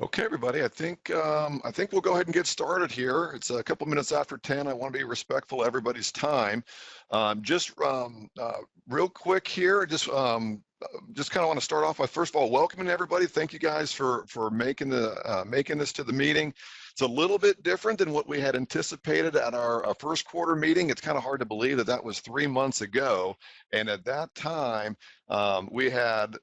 Okay, everybody. I think we'll go ahead and get started here. It's a couple minutes after 10. I want to be respectful of everybody's time. Real quick here, just kind of want to start off by first of all welcoming everybody. Thank you guys for making this to the meeting. It's a little bit different than what we had anticipated at our first quarter meeting. It's kind of hard to believe that that was 3 months ago, and at that time we had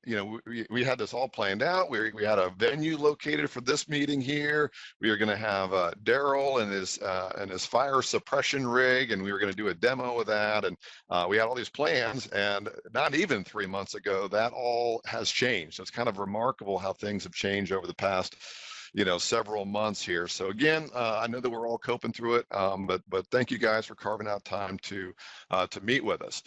we had this all planned out. We had a venue located for this meeting here. We were going to have Daryl and his fire suppression rig, and we were going to do a demo of that, and we had all these plans. And not even 3 months ago, that all has changed. So it's kind of remarkable how things have changed over the past several months here. So again, I know that we're all coping through it, but thank you guys for carving out time to meet with us.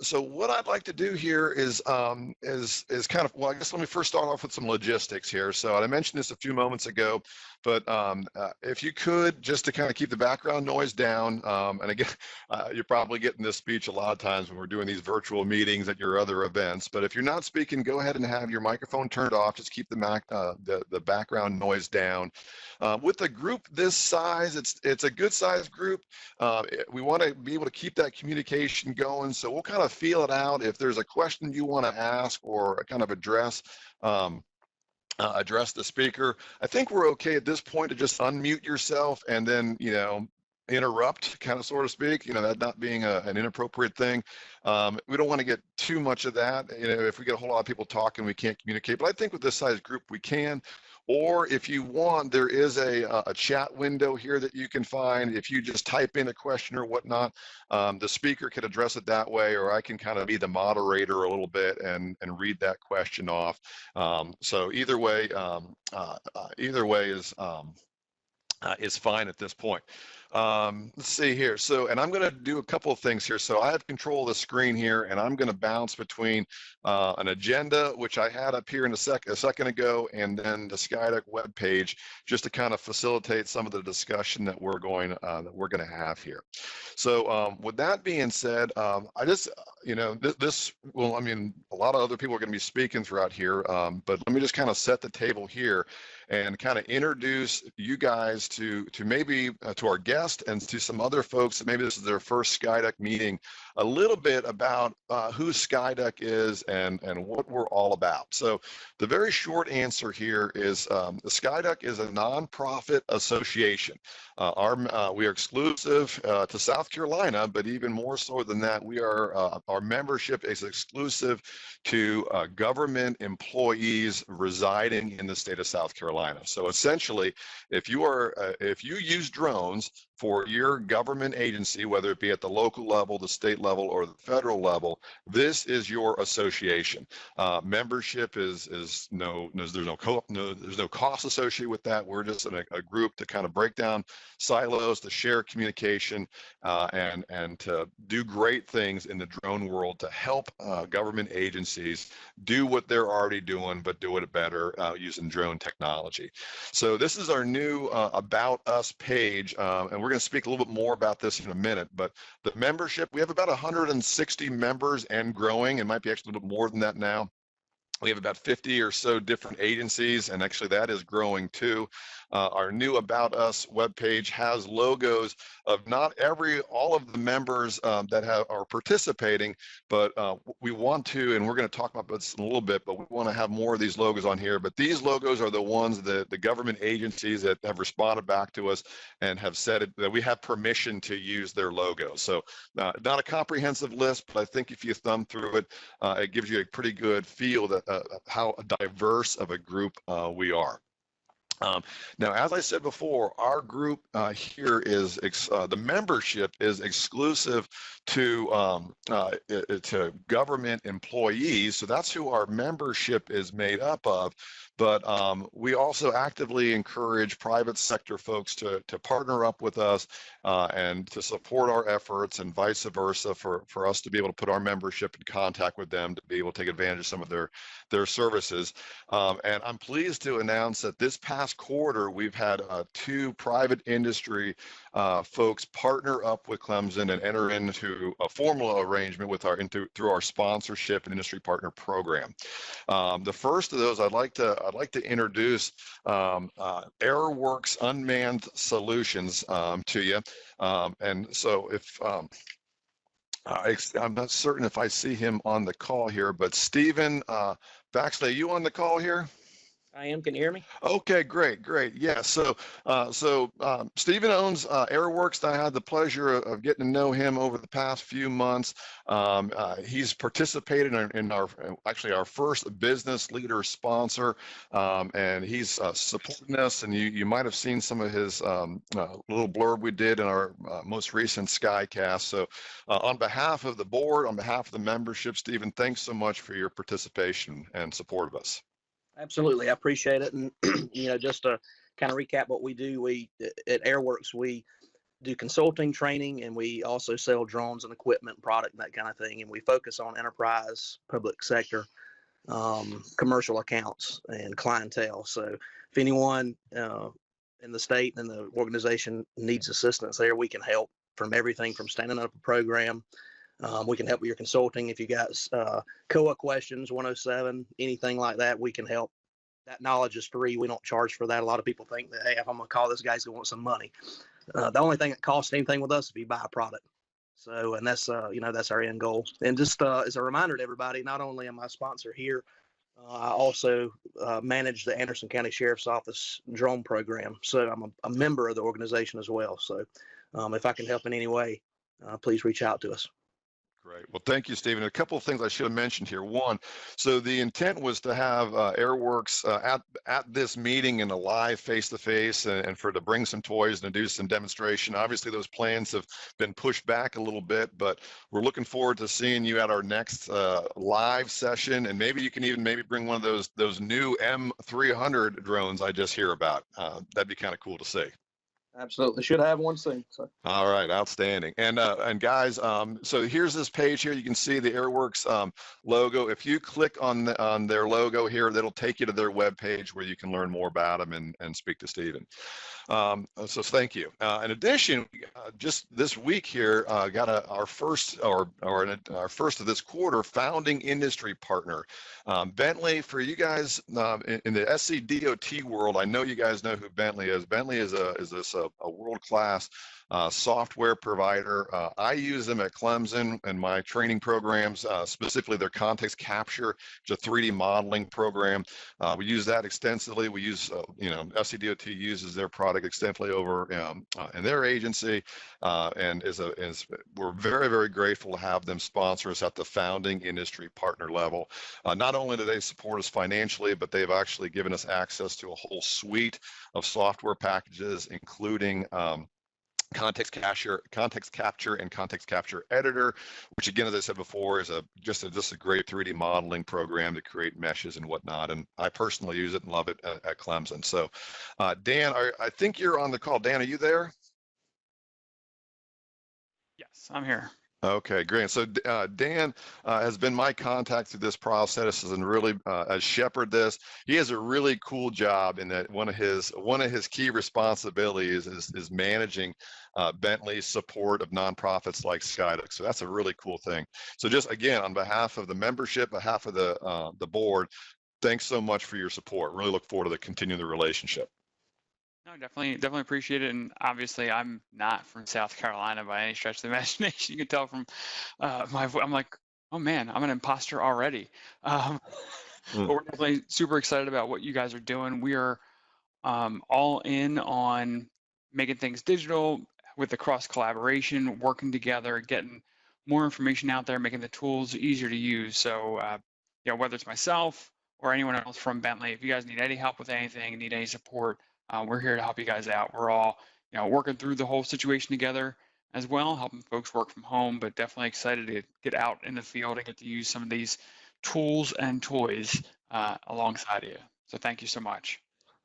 So what I'd like to do here is kind of, well, I guess let me first start off with some logistics here. So I mentioned this a few moments ago, but if you could, just to kind of keep the background noise down, and again, you're probably getting this speech a lot of times when we're doing these virtual meetings at your other events, but if you're not speaking, go ahead and have your microphone turned off. Just keep the background noise down. With a group this size, it's a good sized group. We want to be able to keep that communication going, so we'll kind of feel it out. If there's a question you want to ask or kind of address the speaker, I think we're okay at this point to just unmute yourself and then interrupt, kind of, so to speak, that not being an inappropriate thing. We don't want to get too much of that. If we get a whole lot of people talking, we can't communicate, but I think with this size group we can. Or if you want, there is a chat window here that you can find. If you just type in a question or whatnot, the speaker can address it that way, or I can kind of be the moderator a little bit and read that question off. So either way is fine at this point. Let's see here. So, and I'm going to do a couple of things here. So I have control of the screen here, and I'm going to bounce between an agenda, which I had up here in a second ago, and then the SCiDUC webpage, just to kind of facilitate some of the discussion that we're going to have here. So with that being said, I just, well, I mean, a lot of other people are going to be speaking throughout here, but let me just kind of set the table here and kind of introduce you guys to maybe to our guest and to some other folks that maybe this is their first SCiDUC meeting, a little bit about who SCiDUC is and what we're all about. So the very short answer here is the SCiDUC is a nonprofit association. We are exclusive to South Carolina, but even more so than that, we are our membership is exclusive to government employees residing in the state of South Carolina. So essentially, if you use drones for your government agency, whether it be at the local level, the state level, or the federal level, this is your association. Membership is no cost associated with that. We're just a group to kind of break down silos, to share communication, and to do great things in the drone world to help government agencies do what they're already doing, but do it better using drone technology. So this is our new About Us page, and we're going to speak a little bit more about this in a minute. But the membership, we have about 160 members and growing. It might be actually a little bit more than that now. We have about 50 or so different agencies, and actually that is growing too. Our new About Us webpage has logos of not all of the members that are participating, but we want to, and we're going to talk about this in a little bit, but we want to have more of these logos on here. But these logos are the ones that the government agencies that have responded back to us and have said that we have permission to use their logos. So not a comprehensive list, but I think if you thumb through it, it gives you a pretty good feel that how diverse of a group we are. Now, as I said before, our group here is the membership is exclusive to government employees, so that's who our membership is made up of. But we also actively encourage private sector folks to partner up with us and to support our efforts, and vice versa, for us to be able to put our membership in contact with them to be able to take advantage of some of their services. And I'm pleased to announce that this past last quarter, we've had 2 private industry folks partner up with Clemson and enter into a formal arrangement with through our sponsorship and industry partner program. The first of those I'd like to introduce AirWorks Unmanned Solutions to you. And so if I'm not certain if I see him on the call here, but Stephen Baxley, are you on the call here? I am. Can you hear me? Okay, great. Yeah. So Stephen owns AirWorks. I had the pleasure of getting to know him over the past few months. He's participated in our first business leader sponsor, and he's supporting us. And you might have seen some of his little blurb we did in our most recent SCiCast. So on behalf of the board, on behalf of the membership, Stephen, thanks so much for your participation and support of us. Absolutely. I appreciate it. And, just to kind of recap what we do, we at AirWorks, we do consulting, training, and we also sell drones and equipment, product, and that kind of thing. And we focus on enterprise, public sector, commercial accounts, and clientele. So if anyone in the state and the organization needs assistance there, we can help, from everything from standing up a program. We can help with your consulting. If you got COA questions, 107, anything like that, we can help. That knowledge is free. We don't charge for that. A lot of people think that, hey, if I'm going to call this guy, he's going to want some money. The only thing that costs anything with us is if you buy a product. So, and that's, that's our end goal. And just as a reminder to everybody, not only am I a sponsor here, I also manage the Anderson County Sheriff's Office drone program. So I'm a member of the organization as well. So if I can help in any way, please reach out to us. Great. Well, thank you, Stephen. A couple of things I should have mentioned here. One, so the intent was to have AirWorks at this meeting in a live face-to-face and to bring some toys and to do some demonstration. Obviously, those plans have been pushed back a little bit, but we're looking forward to seeing you at our next live session. And maybe you can even bring one of those new M300 drones I just hear about. That'd be kind of cool to see. Absolutely. Should have one soon. So. All right. Outstanding. And guys, so here's this page here. You can see the AirWorks logo. If you click on their logo here, that'll take you to their webpage where you can learn more about them and speak to Stephen. So thank you. In addition, just this week here, got our first of this quarter founding industry partner, Bentley. For you guys in the SCiDUC world, I know you guys know who Bentley is. Bentley is a world-class software provider. I use them at Clemson and my training programs, specifically their context capture. It's a 3D modeling program. We use that extensively. We use, SCiDUC uses their product extensively over in their agency, and we're very, very grateful to have them sponsor us at the founding industry partner level. Not only do they support us financially, but they've actually given us access to a whole suite of software packages, including context capture and context capture editor, which again, as I said before, is just a great 3D modeling program to create meshes and whatnot. And I personally use it and love it at Clemson. So Dan, I think you're on the call. Dan, are you there? Yes, I'm here. Okay, great. So Dan has been my contact through this process and really has shepherded this. He has a really cool job in that one of his key responsibilities is managing Bentley's support of nonprofits like SCiDUC. So that's a really cool thing. So just again, on behalf of the membership, behalf of the board, thanks so much for your support. Really look forward to continuing the relationship. No, definitely appreciate it. And obviously, I'm not from South Carolina by any stretch of the imagination. You can tell from I'm like, oh man, I'm an imposter already. But we're definitely super excited about what you guys are doing. We are all in on making things digital with the cross collaboration, working together, getting more information out there, making the tools easier to use. So, whether it's myself or anyone else from Bentley, if you guys need any help with anything, need any support, we're here to help you guys out. We're all, working through the whole situation together as well, helping folks work from home, but definitely excited to get out in the field and get to use some of these tools and toys alongside of you. So thank you so much.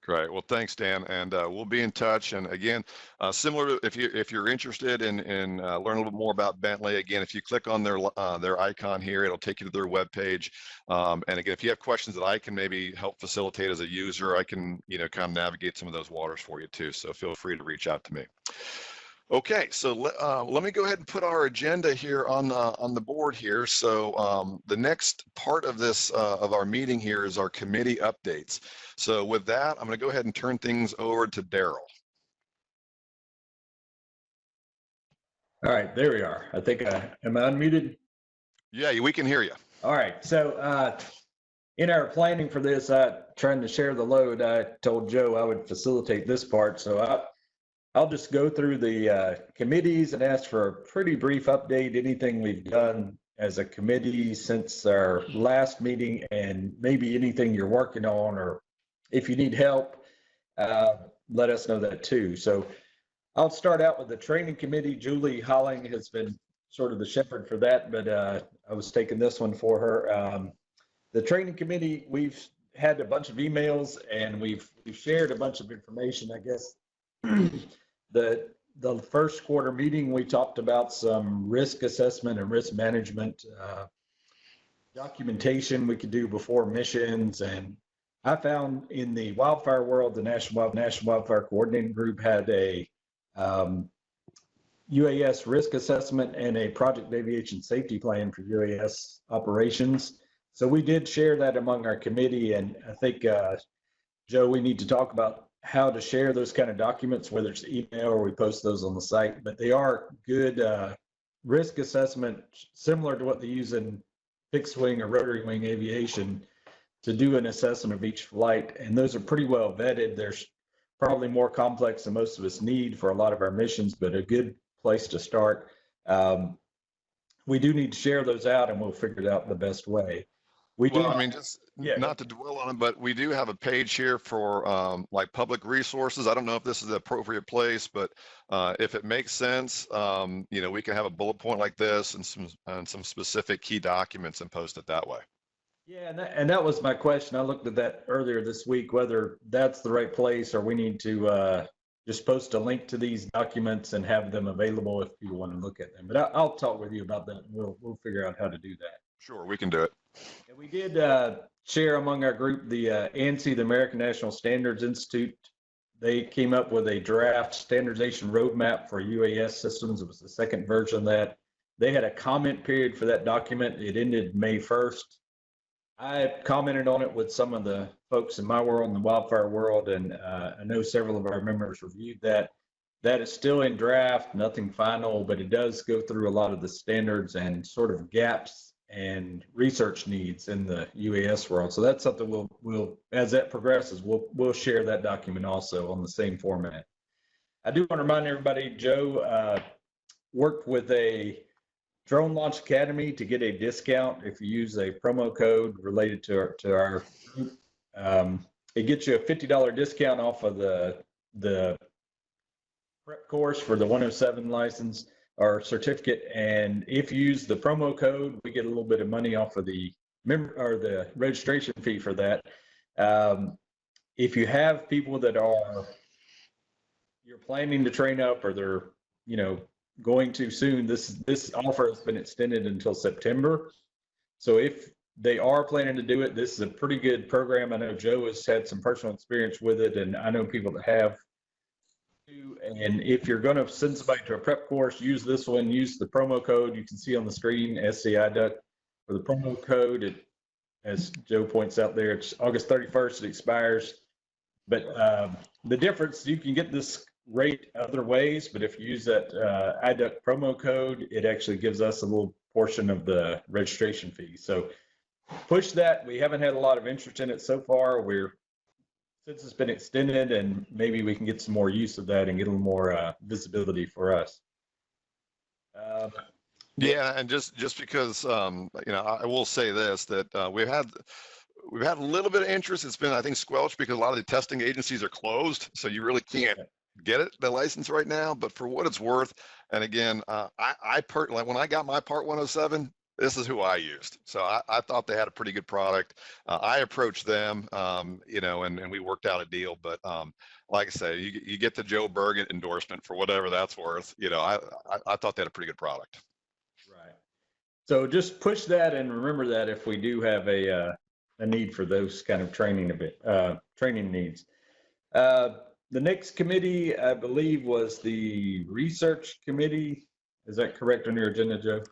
Great. Well, thanks, Dan, and we'll be in touch. And again, similar to if you're interested in learning a little bit more about Bentley, again, if you click on their icon here, it'll take you to their webpage. And again, if you have questions that I can maybe help facilitate as a user, I can kind of navigate some of those waters for you too. So feel free to reach out to me. Okay, so let me go ahead and put our agenda here on the board here. So the next part of this of our meeting here is our committee updates. So with that, I'm going to go ahead and turn things over to Daryl. All right, there we are. I think am I unmuted? Yeah, we can hear you. All right, so in our planning for this, trying to share the load, I told Joe I would facilitate this part. So I'll just go through the committees and ask for a pretty brief update, anything we've done as a committee since our last meeting, and maybe anything you're working on, or if you need help, let us know that too. So I'll start out with the training committee. Julie Holling has been sort of the shepherd for that, but I was taking this one for her. The training committee, we've had a bunch of emails and we've shared a bunch of information, I guess. The first quarter meeting, we talked about some risk assessment and risk management documentation we could do before missions. And I found in the wildfire world, the National Wildfire Coordinating Group had a UAS risk assessment and a project aviation safety plan for UAS operations. So we did share that among our committee. And I think, Joe, we need to talk about how to share those kind of documents, whether it's email or we post those on the site, but they are good risk assessment, similar to what they use in fixed wing or rotary wing aviation to do an assessment of each flight. And those are pretty well vetted. They're probably more complex than most of us need for a lot of our missions, but a good place to start. We do need to share those out and we'll figure it out the best way. I mean, just not to dwell on it, but we do have a page here for like public resources. I don't know if this is the appropriate place, but if it makes sense, we can have a bullet point like this and some specific key documents and post it that way. Yeah, and that was my question. I looked at that earlier this week, whether that's the right place or we need to just post a link to these documents and have them available if people want to look at them. But I'll talk with you about that. And we'll figure out how to do that. Sure, we can do it. And we did share among our group the ANSI, the American National Standards Institute. They came up with a draft standardization roadmap for UAS systems. It was the second version of that. They had a comment period for that document. It ended May 1st. I commented on it with some of the folks in my world, in the wildfire world, and I know several of our members reviewed that. That is still in draft, nothing final, but it does go through a lot of the standards and sort of gaps and research needs in the UAS world. So that's something we'll as that progresses, we'll share that document also on the same format. I do want to remind everybody, Joe worked with a Drone Launch Academy to get a discount if you use a promo code related to our group. It gets you a $50 discount off of the prep course for the 107 license or certificate, and if you use the promo code, we get a little bit of money off of the the registration fee for that. If you have people that you're planning to train up or they're going too soon, this offer has been extended until September. So if they are planning to do it, this is a pretty good program. I know Joe has had some personal experience with it, and I know people that have. And if you're going to send somebody to a prep course, use this one, use the promo code you can see on the screen, SCiDUC, for the promo code. As Joe points out there, it's August 31st, it expires. But the difference, you can get this rate other ways, but if you use that IDUC promo code, it actually gives us a little portion of the registration fee. So push that. We haven't had a lot of interest in it so far. Since it's been extended, and maybe we can get some more use of that and get a little more visibility for us. Yeah, and just because I will say this, that we've had a little bit of interest. It's been, I think, squelched because a lot of the testing agencies are closed, so you really can't get the license right now. But for what it's worth, and again, I when I got my Part 107, this is who I used. So I thought they had a pretty good product. I approached them, and we worked out a deal. But like I say, you get the Joe Bergen endorsement for whatever that's worth. I thought they had a pretty good product. Right. So just push that and remember that if we do have a need for those kind of training needs. The next committee, I believe, was the research committee. Is that correct on your agenda, Joe?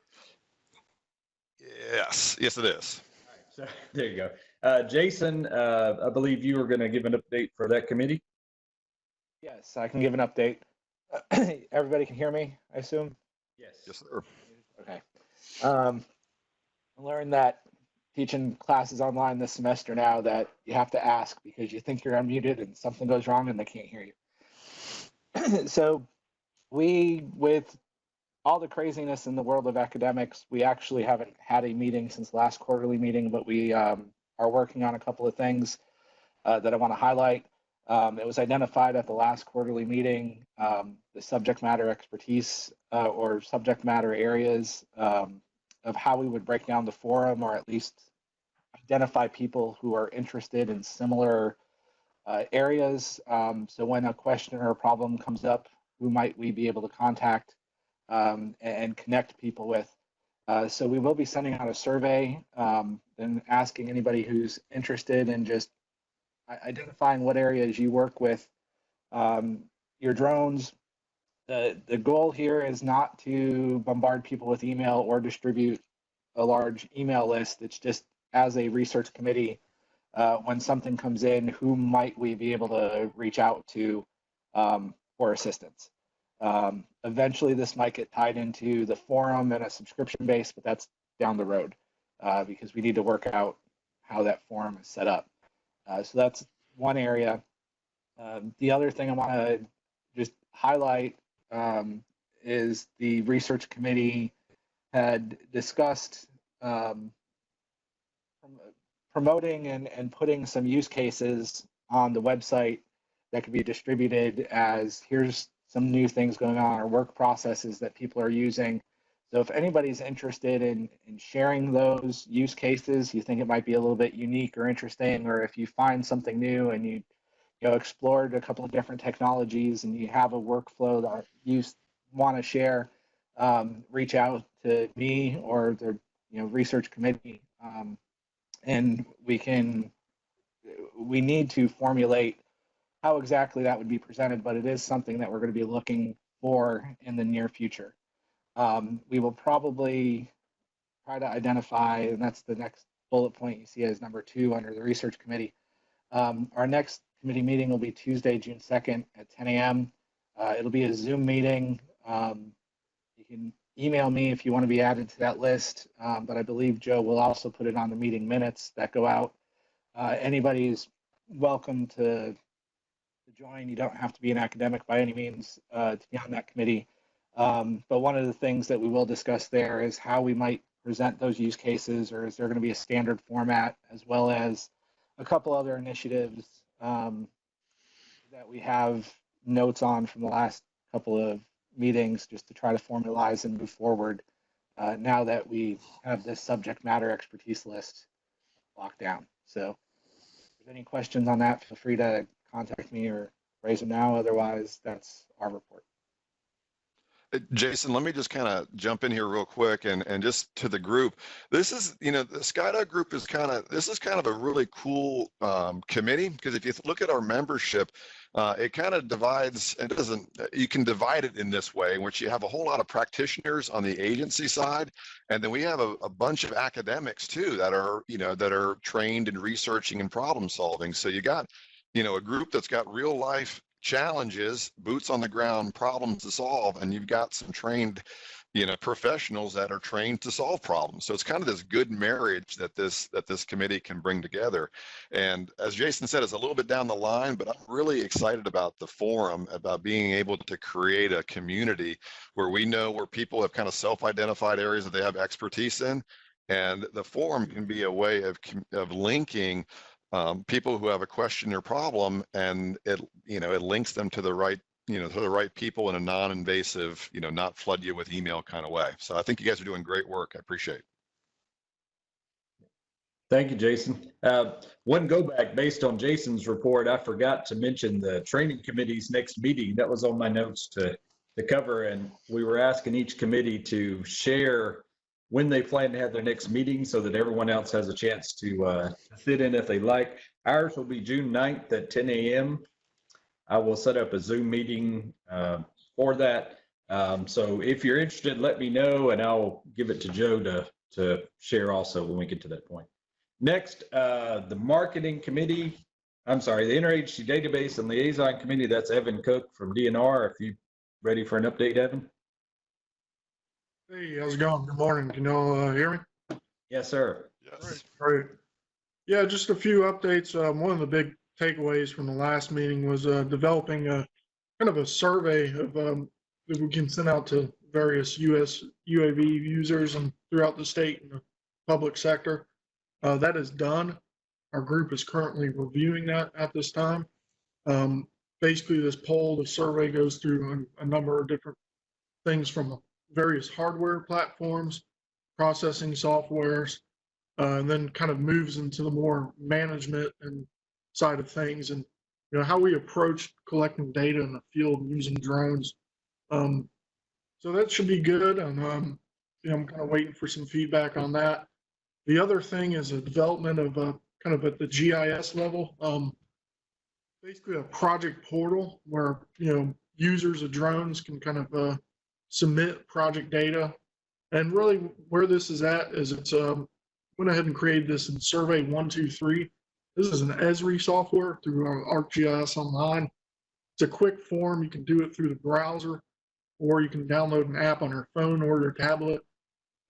Yes, it is. All right, so there you go. Jason, I believe you were going to give an update for that committee. Yes, I can give an update. Everybody can hear me, I assume? Yes. Yes, sir. Okay. I learned that teaching classes online this semester now that you have to ask because you think you're unmuted and something goes wrong and they can't hear you. So with all the craziness in the world of academics, we actually haven't had a meeting since last quarterly meeting, but we are working on a couple of things that I want to highlight. It was identified at the last quarterly meeting, the subject matter expertise or subject matter areas of how we would break down the forum, or at least identify people who are interested in similar areas. So when a question or a problem comes up, who might we be able to contact and connect people with? So we will be sending out a survey and asking anybody who's interested in just identifying what areas you work with your drones. The goal here is not to bombard people with email or distribute a large email list. It's just as a research committee, when something comes in, who might we be able to reach out to for assistance? Eventually, this might get tied into the forum and a subscription base, but that's down the road because we need to work out how that forum is set up. So that's one area. The other thing I want to just highlight is the research committee had discussed promoting and putting some use cases on the website that could be distributed as here's some new things going on or work processes that people are using. So if anybody's interested in sharing those use cases, you think it might be a little bit unique or interesting, or if you find something new and you explored a couple of different technologies and you have a workflow that you want to share, reach out to me or the research committee, and we need to formulate how exactly that would be presented, but it is something that we're going to be looking for in the near future. We will probably try to identify, and that's the next bullet point you see as number 2 under the research committee. Our next committee meeting will be Tuesday, June 2nd at 10 a.m. It'll be a Zoom meeting. You can email me if you want to be added to that list, but I believe Joe will also put it on the meeting minutes that go out. Anybody's welcome to join. You don't have to be an academic by any means to be on that committee. But one of the things that we will discuss there is how we might present those use cases, or is there going to be a standard format, as well as a couple other initiatives that we have notes on from the last couple of meetings just to try to formalize and move forward now that we have this subject matter expertise list locked down. So if there's any questions on that, feel free to contact me or raise them now. Otherwise, that's our report. Jason, let me just kind of jump in here real quick and just to the group. This is, the SCiDUC group is kind of a really cool committee, because if you look at our membership, it kind of divides, you can divide it in this way, in which you have a whole lot of practitioners on the agency side, and then we have a bunch of academics too that are trained in researching and problem solving. So you got, a group that's got real life challenges, boots on the ground problems to solve, and you've got some trained professionals that are trained to solve problems. So it's kind of this good marriage that this committee can bring together. And as Jason said, it's a little bit down the line, but I'm really excited about the forum, about being able to create a community where we know where people have kind of self-identified areas that they have expertise in, and the forum can be a way of linking people who have a question or problem, and it links them to the right people in a non-invasive, not flood you with email kind of way. So I think you guys are doing great work. I appreciate it. Thank you, Jason. One go back based on Jason's report, I forgot to mention the training committee's next meeting. That was on my notes to cover, and we were asking each committee to share when they plan to have their next meeting so that everyone else has a chance to fit in if they like. Ours will be June 9th at 10 a.m. I will set up a Zoom meeting for that. So if you're interested, let me know, and I'll give it to Joe to share also when we get to that point. Next, the marketing committee, the Interagency Database and Liaison Committee, that's Evan Cook from DNR. If you ready for an update, Evan? Hey, how's it going? Good morning. Can y'all hear me? Yes, sir. Yes. Great. Yeah, just a few updates. One of the big takeaways from the last meeting was developing a kind of a survey of that we can send out to various U.S. UAV users and throughout the state and the public sector. That is done. Our group is currently reviewing that at this time. Basically, this poll, the survey goes through a number of different things from various hardware platforms, processing softwares, and then kind of moves into the more management and side of things, and how we approach collecting data in the field using drones. So that should be good, and I'm kind of waiting for some feedback on that. The other thing is a development of kind of at the GIS level, basically a project portal where users of drones can kind of submit project data. And really where this is at is it's went ahead and created this in Survey 123. This is an Esri software through ArcGIS Online. It's a quick form. You can do it through the browser, or you can download an app on your phone or your tablet.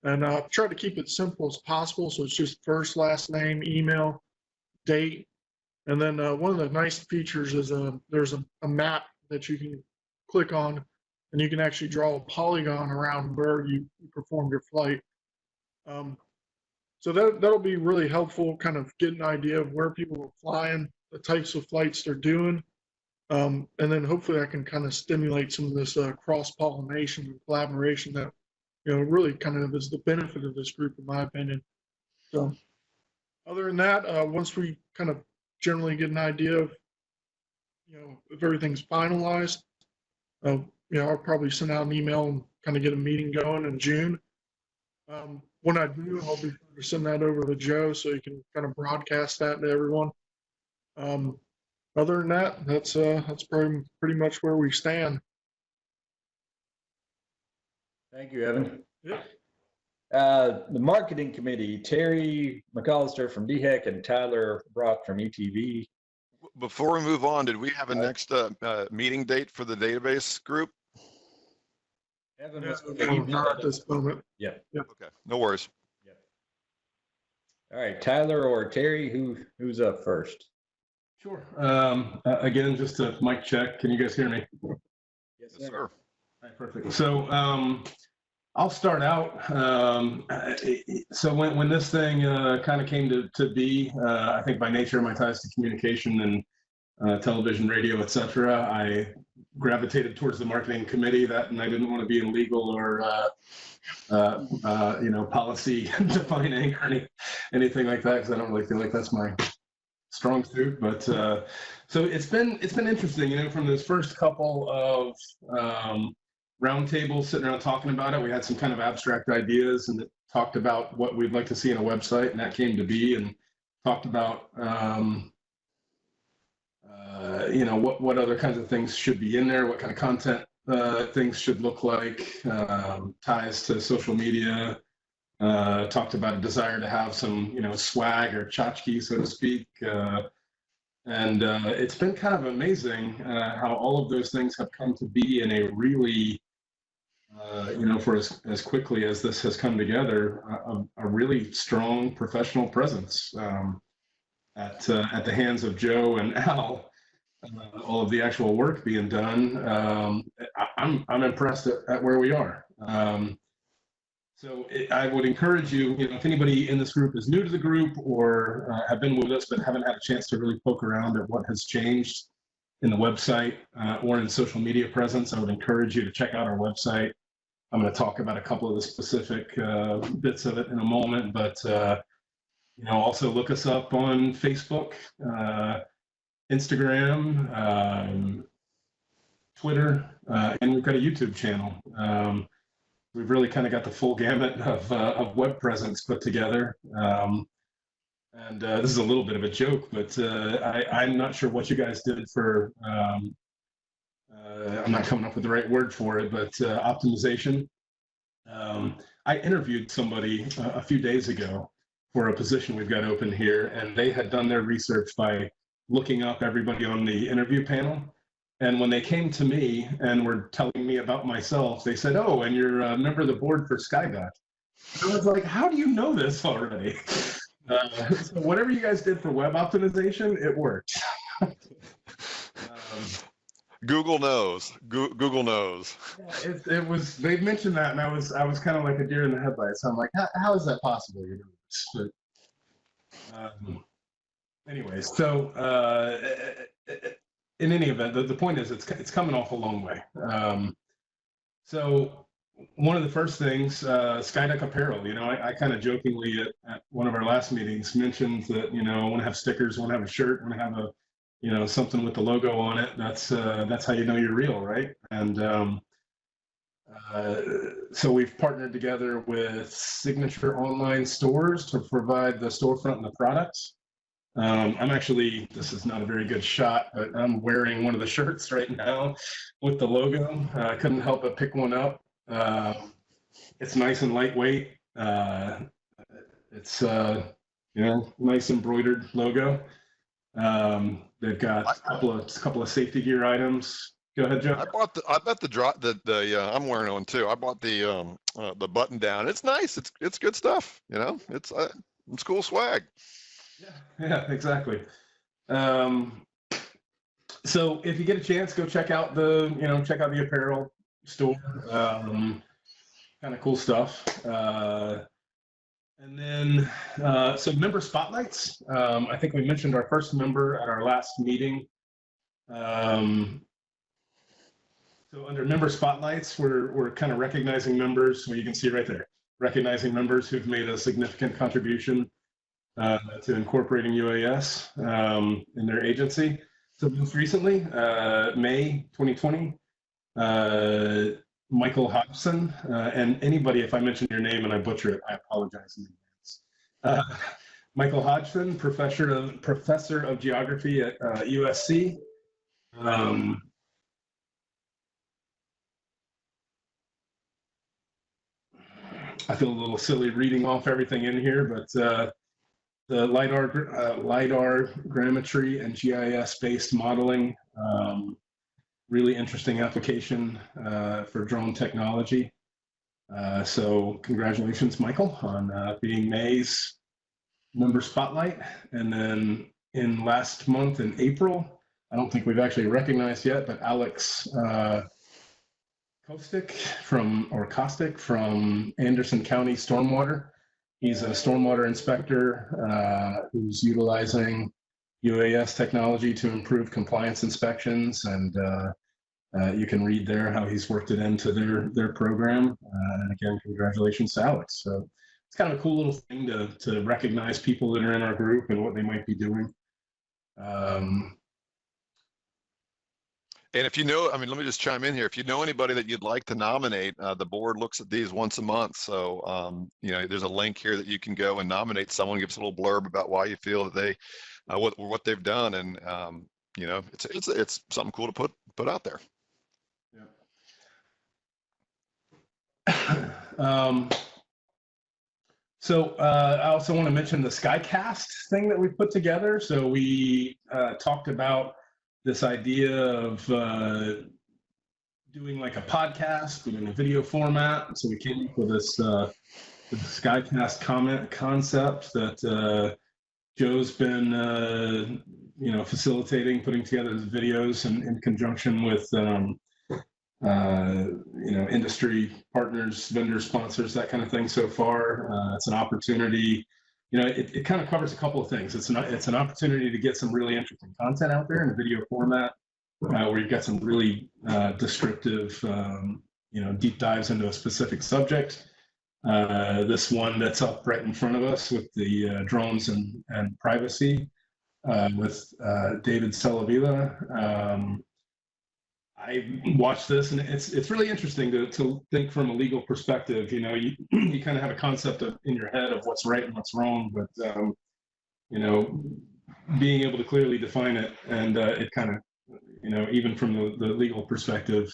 And try to keep it simple as possible. So it's just first, last name, email, date. And then one of the nice features is there's a map that you can click on, and you can actually draw a polygon around where you performed your flight. So that'll be really helpful, kind of get an idea of where people are flying, the types of flights they're doing. And then hopefully I can kind of stimulate some of this cross-pollination and collaboration that really kind of is the benefit of this group, in my opinion. So other than that, once we kind of generally get an idea of, if everything's finalized, I'll probably send out an email and kind of get a meeting going in June. When I do, I'll be sure to send that over to Joe so you can kind of broadcast that to everyone. Other than that, that's pretty much where we stand. Thank you, Evan. Yeah. The marketing committee, Terry McAllister from DHEC and Tyler Brock from ETV. Before we move on, did we have a next meeting date for the database group? Evan, Not at this moment. Yeah. Okay, no worries. Yeah. All right, Tyler or Terry, who's up first? Sure. Again, just a mic check. Can you guys hear me? Yes, Yes, sir. All right, perfect. So I'll start out. So when this thing kind of came to be, I think by nature of my ties to communication and television, radio, etc., I gravitated towards the marketing committee. And I didn't want to be in legal or policy defining or anything like that, because I don't really feel like that's my strong suit. But so it's been interesting, from those first couple of roundtables sitting around talking about it. We had some kind of abstract ideas and it talked about what we'd like to see in a website, and that came to be, and talked about what other kinds of things should be in there, what kind of content things should look like, ties to social media. Talked about a desire to have some swag or tchotchke, so to speak. And it's been kind of amazing how all of those things have come to be in a really for as quickly as this has come together, a really strong professional presence at the hands of Joe and Al. All of the actual work being done, I'm impressed at where we are. So I would encourage you, if anybody in this group is new to the group or have been with us but haven't had a chance to really poke around at what has changed in the website or in social media presence, I would encourage you to check out our website. I'm going to talk about a couple of the specific bits of it in a moment, but Also look us up on Facebook, Instagram, Twitter, and we've got a YouTube channel. We've really kind of got the full gamut of web presence put together. And this is a little bit of a joke, but I'm not sure what you guys did for, I'm not coming up with the right word for it, but optimization. I interviewed somebody a few days ago for a position we've got open here, and they had done their research by looking up everybody on the interview panel. And when they came to me and were telling me about myself, they said, "Oh, and you're a member of the board for SCiDUC." I was like, "How do you know this already?" So whatever you guys did for web optimization, it worked. Google knows. Google knows. It was. They mentioned that, and I was kind of like a deer in the headlights. I'm like, how is that possible? You're doing this? But, anyways, so in any event, the point is it's coming off a long way. So one of the first things, SCiDUC apparel. I kind of jokingly at one of our last meetings mentioned that I want to have stickers, want to have a shirt, want to have a something with the logo on it. That's how you know you're real, right? And so we've partnered together with Signature Online Stores to provide the storefront and the products. I'm actually, this is not a very good shot, but I'm wearing one of the shirts right now with the logo. I couldn't help but pick one up. It's nice and lightweight. It's nice embroidered logo. They've got a couple of safety gear items. Go ahead, Joe. I'm wearing one too. I bought the button down. It's nice. It's good stuff. It's cool swag. Yeah, exactly. So if you get a chance, go check out the apparel store. Kind of cool stuff. And then, so member spotlights. I think we mentioned our first member at our last meeting. So under member spotlights, we're kind of recognizing members. Well, you can see right there, recognizing members who've made a significant contribution to incorporating UAS in their agency. So most recently, May 2020, Michael Hodgson, and anybody, if I mention your name and I butcher it, I apologize in advance. Michael Hodgson, professor of geography at USC. I feel a little silly reading off everything in here, but the LiDAR grammetry and GIS-based modeling, really interesting application for drone technology. So congratulations, Michael, on being May's member spotlight. And then in last month in April, I don't think we've actually recognized yet, but Alex Kostick from Anderson County Stormwater. He's a stormwater inspector who's utilizing UAS technology to improve compliance inspections, and you can read there how he's worked it into their program. And again, congratulations to Alex. So it's kind of a cool little thing to recognize people that are in our group and what they might be doing. And if let me just chime in here. If you know anybody that you'd like to nominate, the board looks at these once a month. So, there's a link here that you can go and nominate someone, give us a little blurb about why you feel that they, what they've done. And, it's something cool to put out there. Yeah. So I also want to mention the SkyCast thing that we put together. So we talked about this idea of doing like a podcast, but in a video format. So we came up with this SkyCast concept that Joe's been, facilitating, putting together the videos in conjunction with, industry partners, vendor sponsors, that kind of thing. So far, it's an opportunity. It kind of covers a couple of things. It's an opportunity to get some really interesting content out there in a video format, where you've got some really descriptive, deep dives into a specific subject. This one that's up right in front of us with the drones and privacy with David Salavila. I watched this, and it's really interesting to think from a legal perspective. You know, you kind of have a concept in your head of what's right and what's wrong, but you know, being able to clearly define it, and it kind of, you know, even from the legal perspective,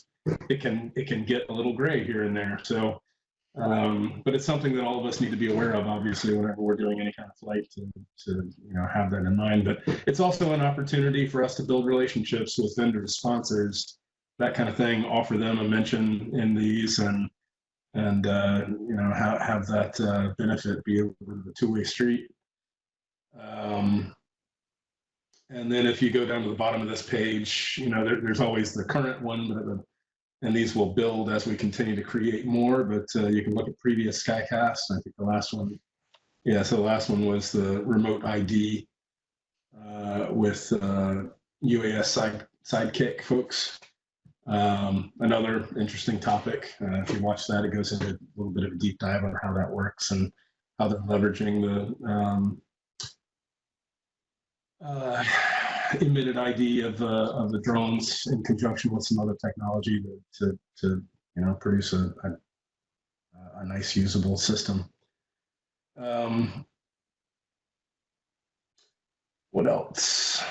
it can get a little gray here and there. So, but it's something that all of us need to be aware of, obviously, whenever we're doing any kind of flight, to you know, have that in mind. But it's also an opportunity for us to build relationships with vendors, sponsors, that kind of thing, offer them a mention in these, and you know, have that benefit be a two-way street. And then if you go down to the bottom of this page, you know, there's always the current one, and these will build as we continue to create more. But you can look at previous SCiCasts. I think the last one, yeah, so the last one was the remote ID with UAS Sidekick folks. Another interesting topic. If you watch that, it goes into a little bit of a deep dive on how that works and how they're leveraging the emitted ID of the drones in conjunction with some other technology to you know, produce a nice usable system. What else?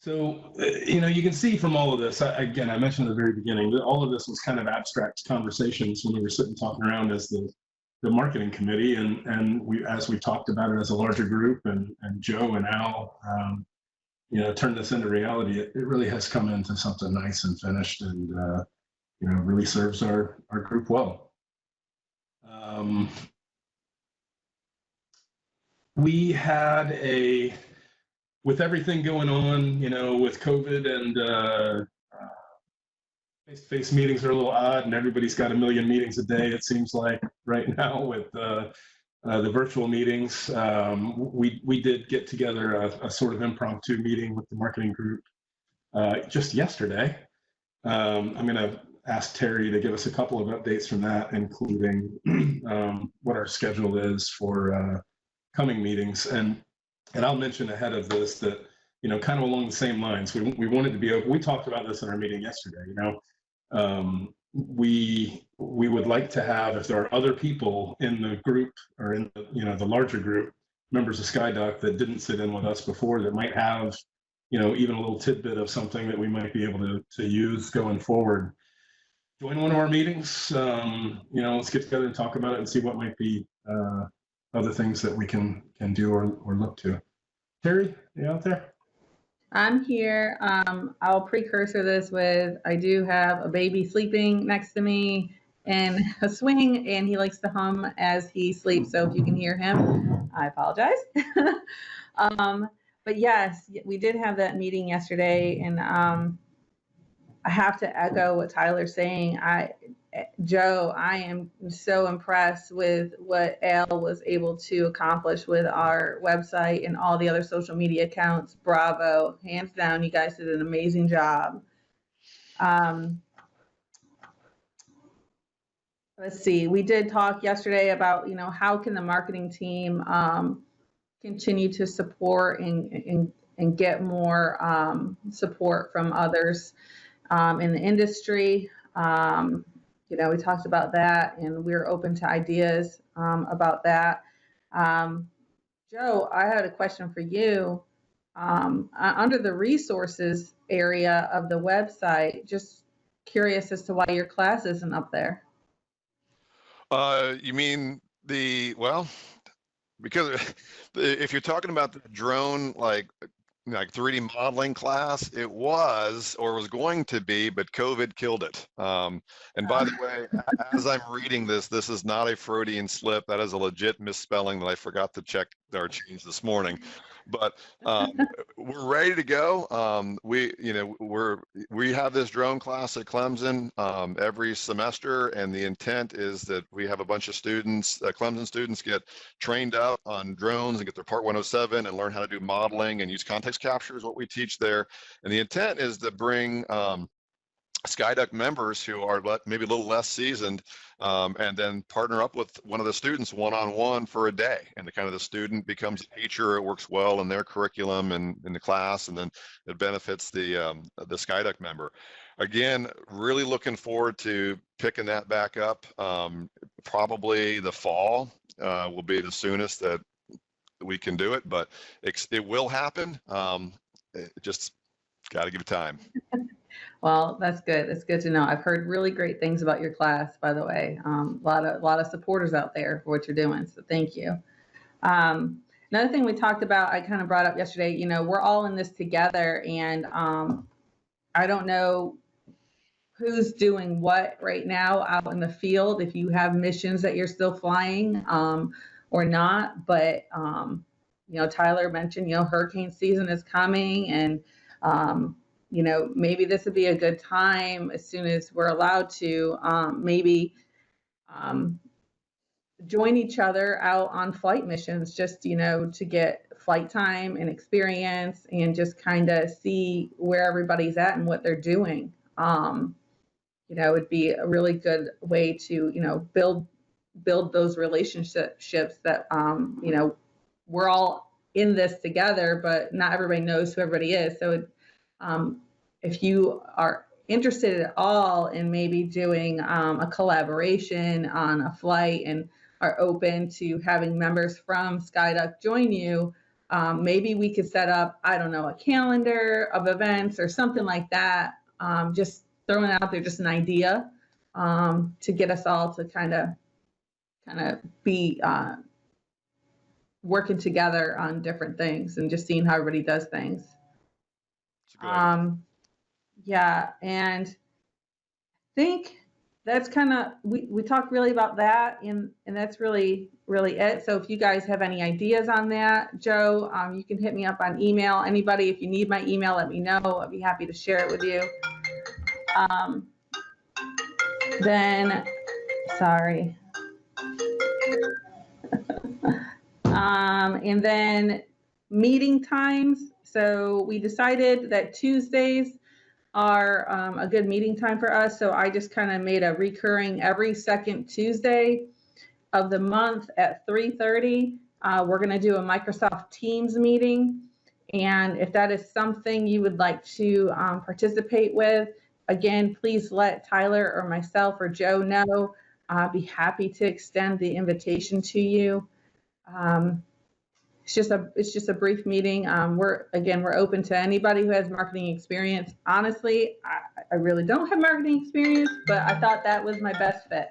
So, you know, you can see from all of this, again, I mentioned at the very beginning that all of this was kind of abstract conversations when we were sitting talking around as the marketing committee, and as we talked about it as a larger group, and Joe and Al, you know, turned this into reality. It really has come into something nice and finished, and you know, really serves our group well. We had with everything going on, you know, with COVID, and face-to-face meetings are a little odd, and everybody's got a million meetings a day, it seems like, right now with the virtual meetings. We did get together a sort of impromptu meeting with the marketing group just yesterday. I'm going to ask Terry to give us a couple of updates from that, including what our schedule is for coming meetings. And I'll mention ahead of this that, you know, kind of along the same lines, we wanted to be open. We talked about this in our meeting yesterday. You know, we would like to have, if there are other people in the group or in the, you know, the larger group, members of SCiDUC that didn't sit in with us before, that might have, you know, even a little tidbit of something that we might be able to use going forward, join one of our meetings. You know, let's get together and talk about it and see what might be other things that we can do or look to. Terry, you out there? I'm here. I'll precursor this with, I do have a baby sleeping next to me in a swing, and he likes to hum as he sleeps. So if you can hear him, I apologize. But yes, we did have that meeting yesterday, and I have to echo what Tyler's saying. Joe, I am so impressed with what Al was able to accomplish with our website and all the other social media accounts. Bravo, hands down, you guys did an amazing job. Let's see, we did talk yesterday about, you know, how can the marketing team continue to support and get more support from others in the industry. You know, we talked about that, and we're open to ideas about that. Joe, I had a question for you. Under the resources area of the website, just curious as to why your class isn't up there. You mean well, because if you're talking about the drone, like 3D modeling class, it was going to be, but COVID killed it. And by the way, as I'm reading this is not a Freudian slip. That is a legit misspelling that I forgot to check or change this morning. But we're ready to go. We have this drone class at Clemson every semester, and the intent is that we have a bunch of students, Clemson students, get trained up on drones and get their Part 107 and learn how to do modeling and use context capture is what we teach there. And the intent is to bring SCiDUC members who are maybe a little less seasoned, and then partner up with one of the students one-on-one for a day. And the student becomes a teacher. It works well in their curriculum and in the class, and then it benefits the SCiDUC member. Again, really looking forward to picking that back up. Probably the fall will be the soonest that we can do it, but it will happen. Just got to give it time. Well, that's good. That's good to know. I've heard really great things about your class, by the way. A lot of supporters out there for what you're doing. So thank you. Another thing we talked about, I kind of brought up yesterday, we're all in this together, and I don't know who's doing what right now out in the field, if you have missions that you're still flying or not. But, Tyler mentioned, hurricane season is coming, and maybe this would be a good time, as soon as we're allowed to, maybe join each other out on flight missions, just, to get flight time and experience, and just kind of see where everybody's at and what they're doing. It'd be a really good way to, build those relationships that, we're all in this together, but not everybody knows who everybody is. So if you are interested at all in maybe doing a collaboration on a flight, and are open to having members from SCiDUC join you, maybe we could set up, I don't know, a calendar of events or something like that. Just throwing it out there, just an idea, to get us all to kind of be working together on different things, and just seeing how everybody does things. Yeah, and I think that's kind of, we talked really about that, and that's really it. So if you guys have any ideas on that, Joe, you can hit me up on email. Anybody, if you need my email, let me know. I'd be happy to share it with you. Then, sorry. And then meeting times. So we decided that Tuesdays are a good meeting time for us. So I just kind of made a recurring every second Tuesday of the month at 3:30. We're going to do a Microsoft Teams meeting. And if that is something you would like to participate with, again, please let Tyler or myself or Joe know. I'd be happy to extend the invitation to you. It's just a brief meeting. We're open to anybody who has marketing experience. Honestly, I really don't have marketing experience, but I thought that was my best fit.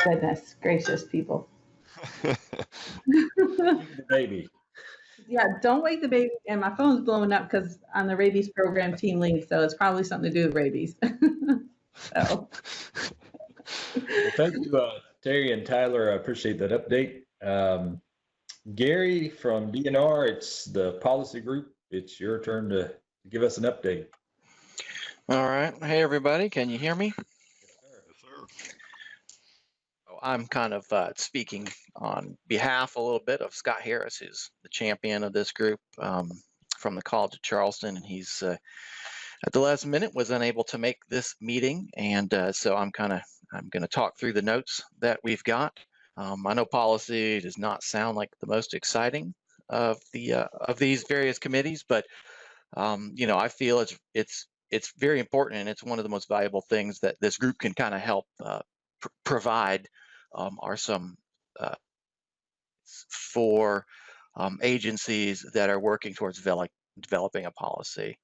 Goodness gracious, people. The baby. Yeah, don't wake the baby. And my phone's blowing up because I'm the rabies program team lead, so it's probably something to do with rabies. So. Well, thank you, Terry and Tyler. I appreciate that update. Gary from DNR, it's the policy group. It's your turn to give us an update. All right. Hey, everybody. Can you hear me? Yes, sir. Oh, I'm kind of speaking on behalf a little bit of Scott Harris, who's the champion of this group from the College of Charleston. And he's at the last minute was unable to make this meeting. And so I'm going to talk through the notes that we've got. I know policy does not sound like the most exciting of these various committees, but I feel it's very important, and it's one of the most valuable things that this group can kind of help provide are some for agencies that are working towards developing a policy.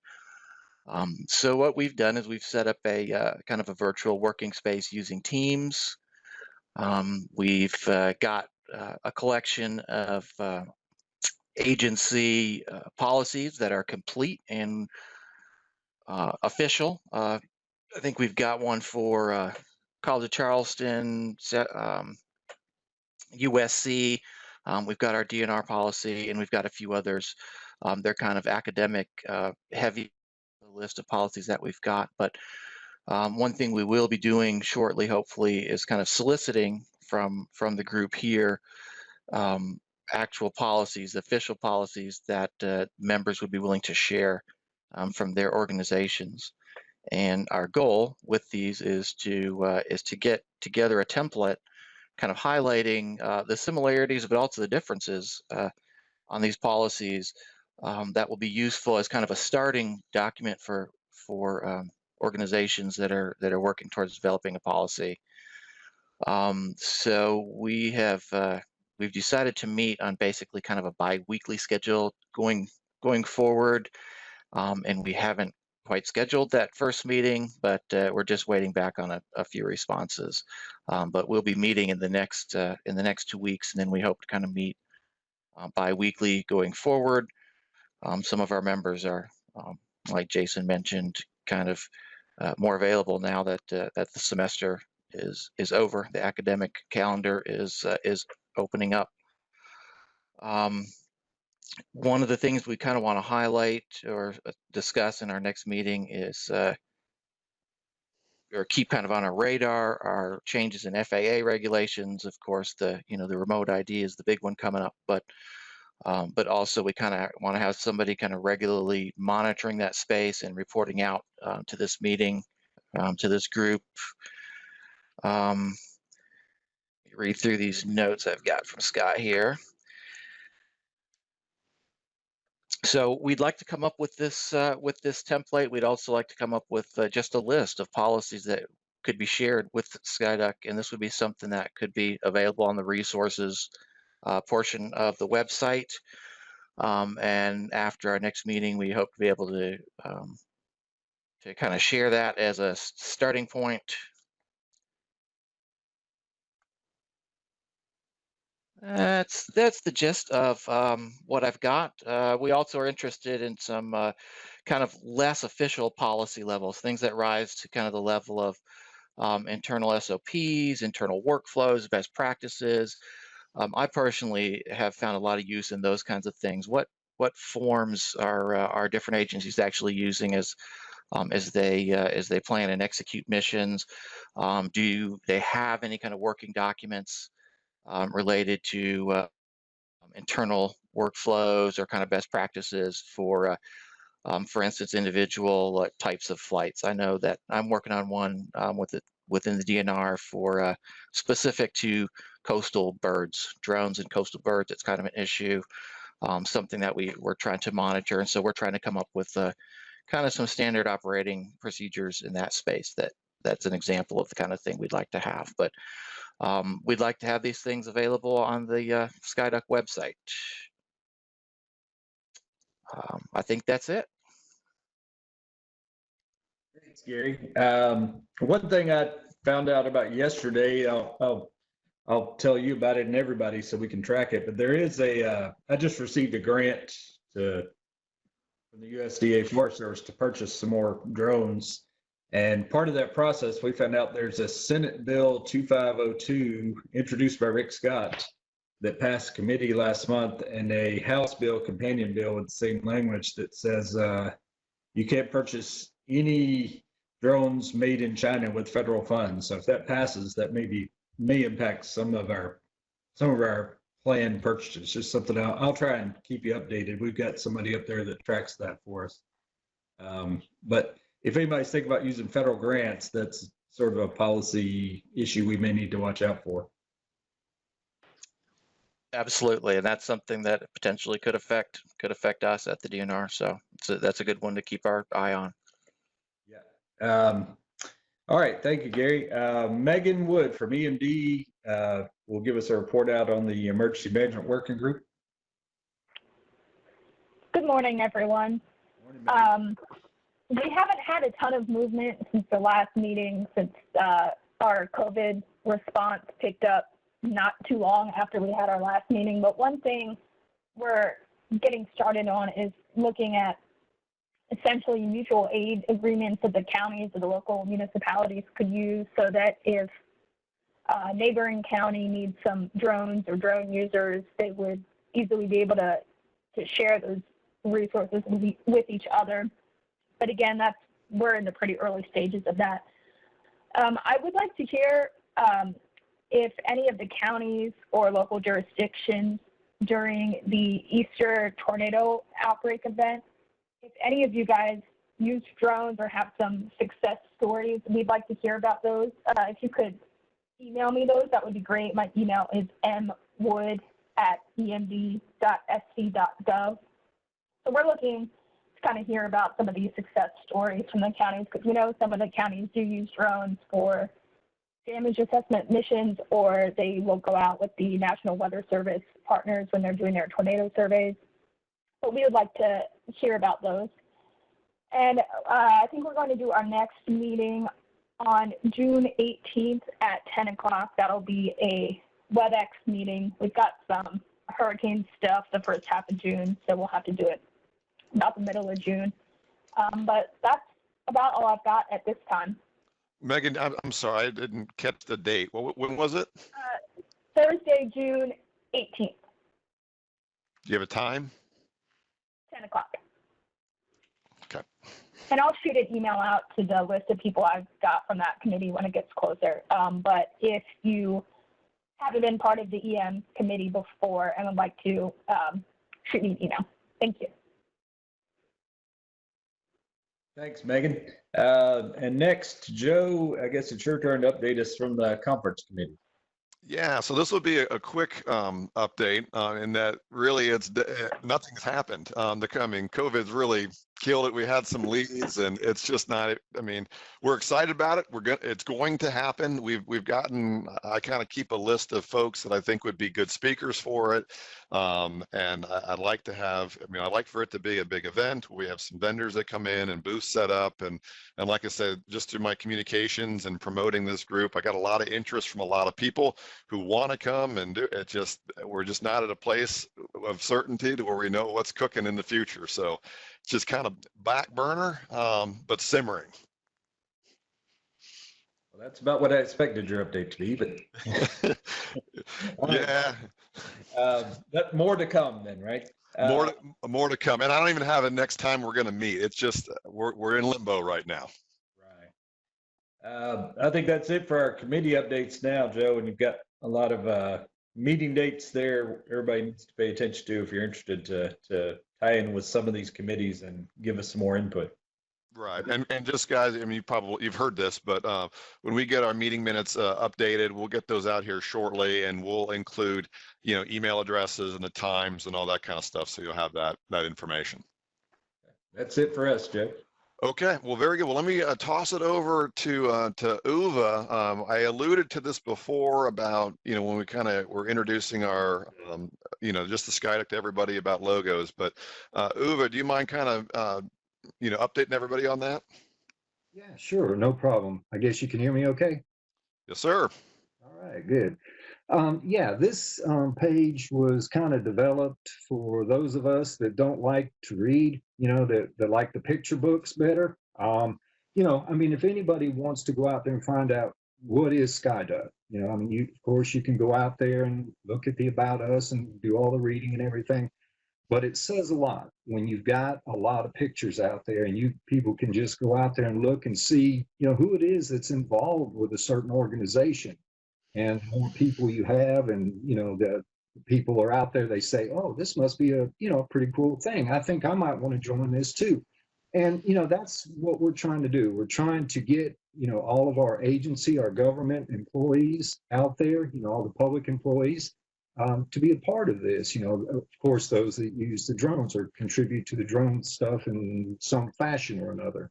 So what we've done is we've set up a kind of a virtual working space using Teams. We've got a collection of agency policies that are complete and official. I think we've got one for College of Charleston, USC. We've got our DNR policy, and we've got a few others. They're kind of academic heavy list of policies that we've got, but one thing we will be doing shortly, hopefully, is kind of soliciting from the group here actual policies, official policies that members would be willing to share from their organizations. And our goal with these is to get together a template kind of highlighting the similarities but also the differences on these policies that will be useful as kind of a starting document for organizations that are working towards developing a policy. So we've decided to meet on basically kind of a bi-weekly schedule going forward, and we haven't quite scheduled that first meeting, but we're just waiting back on a few responses. But we'll be meeting in the next 2 weeks, and then we hope to kind of meet bi-weekly going forward. Some of our members are, like Jason mentioned, kind of more available now that the semester is over. The academic calendar is opening up. One of the things we kind of want to highlight or discuss in our next meeting is, or keep kind of on our radar, are changes in FAA regulations. Of course, the remote ID is the big one coming up, but also we kind of want to have somebody kind of regularly monitoring that space and reporting out to this meeting, to this group. Read through these notes I've got from Scott here. So we'd like to come up with this template. We'd also like to come up with just a list of policies that could be shared with SCiDUC, and this would be something that could be available on the resources portion of the website. And after our next meeting, we hope to be able to kind of share that as a starting point. That's the gist of what I've got. We also are interested in some kind of less official policy levels, things that rise to kind of the level of internal SOPs, internal workflows, best practices. I personally have found a lot of use in those kinds of things. What forms are different agencies actually using as they plan and execute missions? Do they have any kind of working documents related to internal workflows or kind of best practices for instance, individual types of flights? I know that I'm working on one within the DNR for specific to coastal birds, drones and coastal birds. It's kind of an issue, something that we're trying to monitor, and so we're trying to come up with kind of some standard operating procedures in that space. That's an example of the kind of thing we'd like to have. But we'd like to have these things available on the SCiDUC website. I think that's it. Thanks, Gary. One thing I found out about yesterday, I'll tell you about it and everybody so we can track it. But there is I just received a grant from the USDA Forest Service to purchase some more drones. And part of that process, we found out there's a Senate Bill 2502 introduced by Rick Scott that passed committee last month, and a House bill, companion bill with the same language, that says you can't purchase any drones made in China with federal funds. So if that passes, that may impact some of our planned purchases. Just something I'll try and keep you updated. We've got somebody up there that tracks that for us. But if anybody's thinking about using federal grants, that's sort of a policy issue we may need to watch out for. Absolutely, and that's something that potentially could affect us at the DNR. So that's a good one to keep our eye on. Yeah. All right. Thank you, Gary. Megan Wood from EMD will give us a report out on the Emergency Management Working Group. Good morning, everyone. Morning, Megan. We haven't had a ton of movement since the last meeting, since our COVID response picked up not too long after we had our last meeting. But one thing we're getting started on is looking at essentially mutual aid agreements that the counties or the local municipalities could use, so that if a neighboring county needs some drones or drone users, they would easily be able to share those resources with each other. But again, we're in the pretty early stages of that. I would like to hear if any of the counties or local jurisdictions during the Easter tornado outbreak event, if any of you guys use drones or have some success stories, we'd like to hear about those. If you could email me those, that would be great. My email is mwood@emd.sc.gov. So we're looking to kind of hear about some of these success stories from the counties, because we know some of the counties do use drones for damage assessment missions, or they will go out with the National Weather Service partners when they're doing their tornado surveys. But we would like to hear about those. And I think we're going to do our next meeting on June 18th at 10 o'clock. That'll be a WebEx meeting. We've got some hurricane stuff the first half of June, so we'll have to do it about the middle of June. But that's about all I've got at this time. Megan, I'm sorry, I didn't catch the date. When was it? Thursday, June 18th. Do you have a time? 10 o'clock. Okay. And I'll shoot an email out to the list of people I've got from that committee when it gets closer. But if you haven't been part of the EM committee before and would like to, shoot me an email. Thank you. Thanks, Megan. And next, Joe, I guess it's your turn to update us from the conference committee. Yeah, so this will be a quick update in that really nothing's happened. COVID's really killed it. We had some leads, and it's just not. I mean, we're excited about it. It's going to happen. We've gotten. I kind of keep a list of folks that I think would be good speakers for it, and I'd like to have. I mean, I'd like for it to be a big event. We have some vendors that come in and booths set up, and like I said, just through my communications and promoting this group, I got a lot of interest from a lot of people who want to come and do it. We're just not at a place of certainty to where we know what's cooking in the future. So it's just kind of back burner, but simmering. Well, that's about what I expected your update to be, but yeah. But more to come then, right? More to come. And I don't even have it next time we're going to meet. It's just, we're in limbo right now. Right. I think that's it for our committee updates now, Joe, and you've got a lot of meeting dates there everybody needs to pay attention to if you're interested to tie in with some of these committees and give us some more input. Right. And just guys, I mean, you've heard this, but when we get our meeting minutes updated, we'll get those out here shortly, and we'll include, email addresses and the times and all that kind of stuff. So you'll have that information. That's it for us, Joe. Okay, well, very good. Well, let me toss it over to Uwe. I alluded to this before about, when we kind of were introducing our, just the SCiDUC to everybody about logos. But Uwe, do you mind kind of, updating everybody on that? Yeah, sure, no problem. I guess you can hear me okay? Yes, sir. All right, good. Yeah, this page was kind of developed for those of us that don't like to read, that like the picture books better. I mean, if anybody wants to go out there and find out what is SCiDUC, I mean, of course, you can go out there and look at the About Us and do all the reading and everything. But it says a lot when you've got a lot of pictures out there and people can just go out there and look and see, who it is that's involved with a certain organization. And the more people you have, and the people are out there, they say, oh, this must be a pretty cool thing. I think I might want to join this too. And that's what we're trying to do. We're trying to get all of our agency, our government employees out there, all the public employees, to be a part of this. Of course, those that use the drones or contribute to the drone stuff in some fashion or another.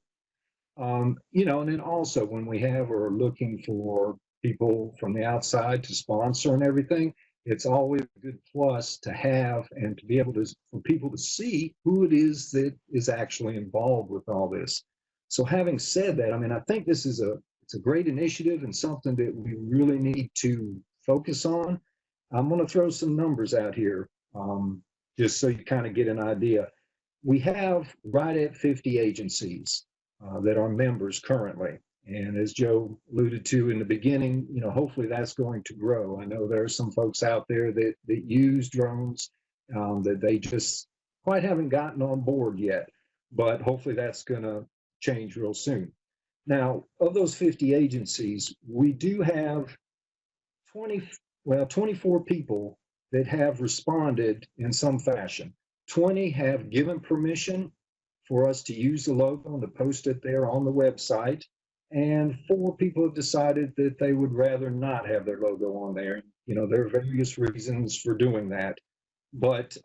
And then also when we are looking for people from the outside to sponsor and everything, it's always a good plus to have and to be able to, for people to see who it is that is actually involved with all this. So having said that, I mean, I think this is it's a great initiative and something that we really need to focus on. I'm going to throw some numbers out here, just so you kind of get an idea. We have right at 50 agencies that are members currently. And as Joe alluded to in the beginning, hopefully that's going to grow. I know there are some folks out there that use drones that they just quite haven't gotten on board yet, but hopefully that's going to change real soon. Now, of those 50 agencies, we do have 24 people that have responded in some fashion. 20 have given permission for us to use the logo and to post it there on the website. And 4 people have decided that they would rather not have their logo on there. You know, there are various reasons for doing that. But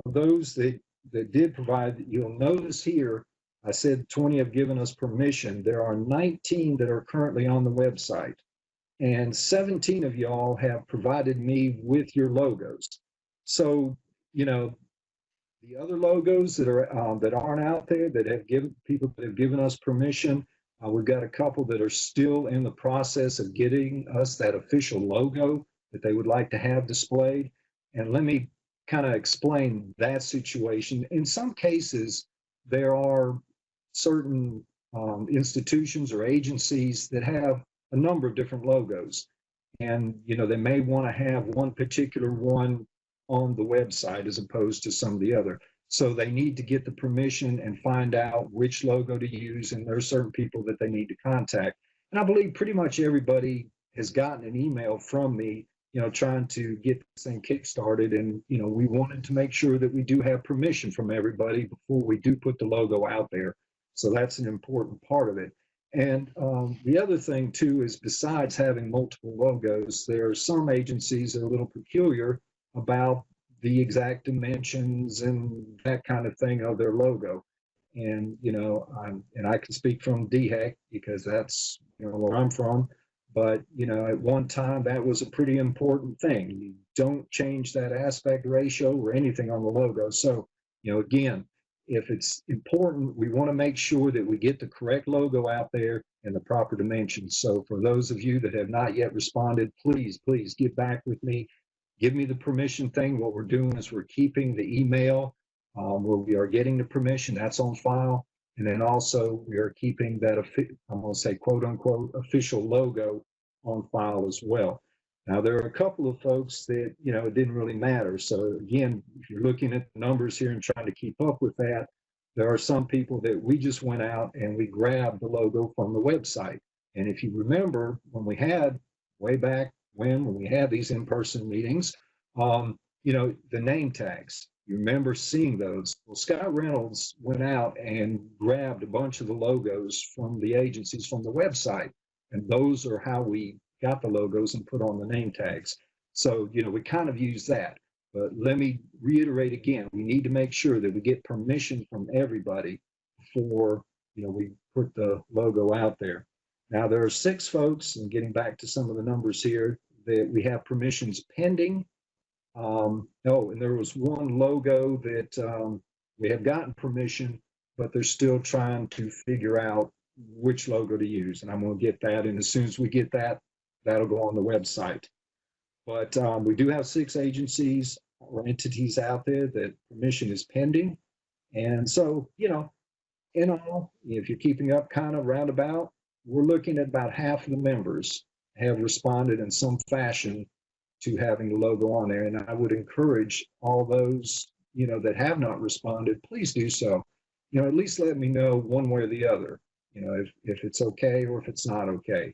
those that did provide, you'll notice here, I said 20 have given us permission. There are 19 that are currently on the website, and 17 of y'all have provided me with your logos. So, you know, the other logos that aren't out there, that have given people that have given us permission, we've got a couple that are still in the process of getting us that official logo that they would like to have displayed. And let me kind of explain that situation. In some cases, there are certain institutions or agencies that have a number of different logos. And, you know, they may want to have one particular one on the website as opposed to some of the other. So they need to get the permission and find out which logo to use. And there are certain people that they need to contact. And I believe pretty much everybody has gotten an email from me, you know, trying to get this thing kickstarted. And, you know, we wanted to make sure that we do have permission from everybody before we do put the logo out there. So that's an important part of it. And the other thing, too, is besides having multiple logos, there are some agencies that are a little peculiar about the exact dimensions and that kind of thing of their logo. And, you know, I can speak from DHEC because that's, you know, where I'm from. But, you know, at one time, that was a pretty important thing. You don't change that aspect ratio or anything on the logo. So, you know, again, if it's important, we want to make sure that we get the correct logo out there in the proper dimensions. So for those of you that have not yet responded, please get back with me. Give me the permission thing. What we're doing is we're keeping the email where we are getting the permission. That's on file. And then also we are keeping that, I'm going to say, quote unquote, official logo on file as well. Now, there are a couple of folks that, you know, it didn't really matter. So again, if you're looking at the numbers here and trying to keep up with that, there are some people that we just went out and we grabbed the logo from the website. And if you remember, when we had, way back when we had these in-person meetings, you know, the name tags, you remember seeing those. Well, Scott Reynolds went out and grabbed a bunch of the logos from the agencies from the website. And those are how we got the logos and put on the name tags. So, you know, we kind of use that. But let me reiterate again, we need to make sure that we get permission from everybody before, you know, we put the logo out there. Now, there are 6 folks, and getting back to some of the numbers here, that we have permissions pending. And there was one logo that we have gotten permission, but they're still trying to figure out which logo to use. And I'm going to get that. And as soon as we get that, that'll go on the website. But we do have 6 agencies or entities out there that permission is pending. And so, you know, in all, if you're keeping up kind of roundabout, we're looking at about half of the members have responded in some fashion to having the logo on there. And I would encourage all those, you know, that have not responded, please do so. You know, at least let me know one way or the other, you know, if it's okay or if it's not okay.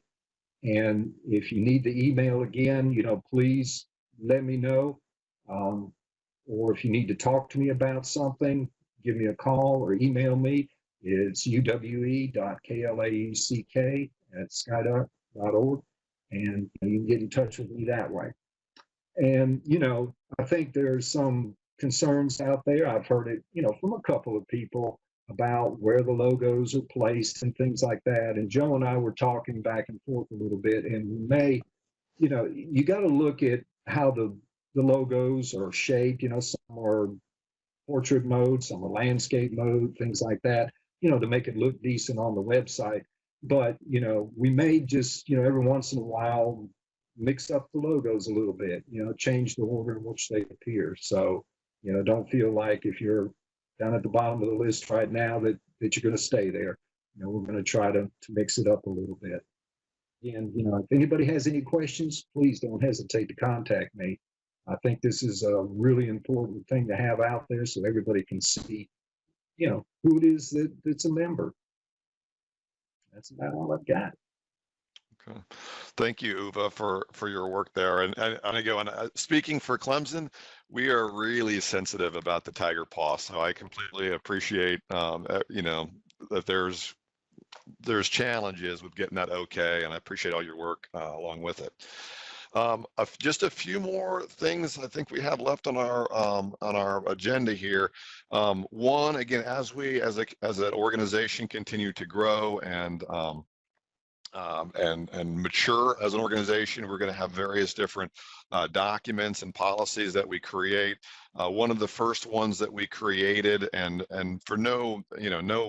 And if you need the email again, you know, please let me know. Or if you need to talk to me about something, give me a call or email me. It's uwe.klaeck@sciduc.org. And you can get in touch with me that way. And, you know, I think there's some concerns out there. I've heard it, you know, from a couple of people about where the logos are placed and things like that. And Joe and I were talking back and forth a little bit, and we may, you know, you got to look at how the logos are shaped. You know, some are portrait mode, some are landscape mode, things like that, you know, to make it look decent on the website. But, you know, we may just, you know, every once in a while mix up the logos a little bit, you know, change the order in which they appear. So, you know, don't feel like if you're down at the bottom of the list right now that you're going to stay there. You know, we're going to try to mix it up a little bit. And, you know, if anybody has any questions, please don't hesitate to contact me. I think this is a really important thing to have out there so everybody can see, you know, who it is that's a member. That's about all I've got. Thank you, Uva, for your work there. And again, speaking for Clemson, we are really sensitive about the tiger paw. So I completely appreciate, you know, that there's challenges with getting that okay, and I appreciate all your work along with it. Just a few more things I think we have left on our agenda here. One, again, as we as an organization continue to grow and mature as an organization, we're going to have various different documents and policies that we create. One of the first ones that we created, and for no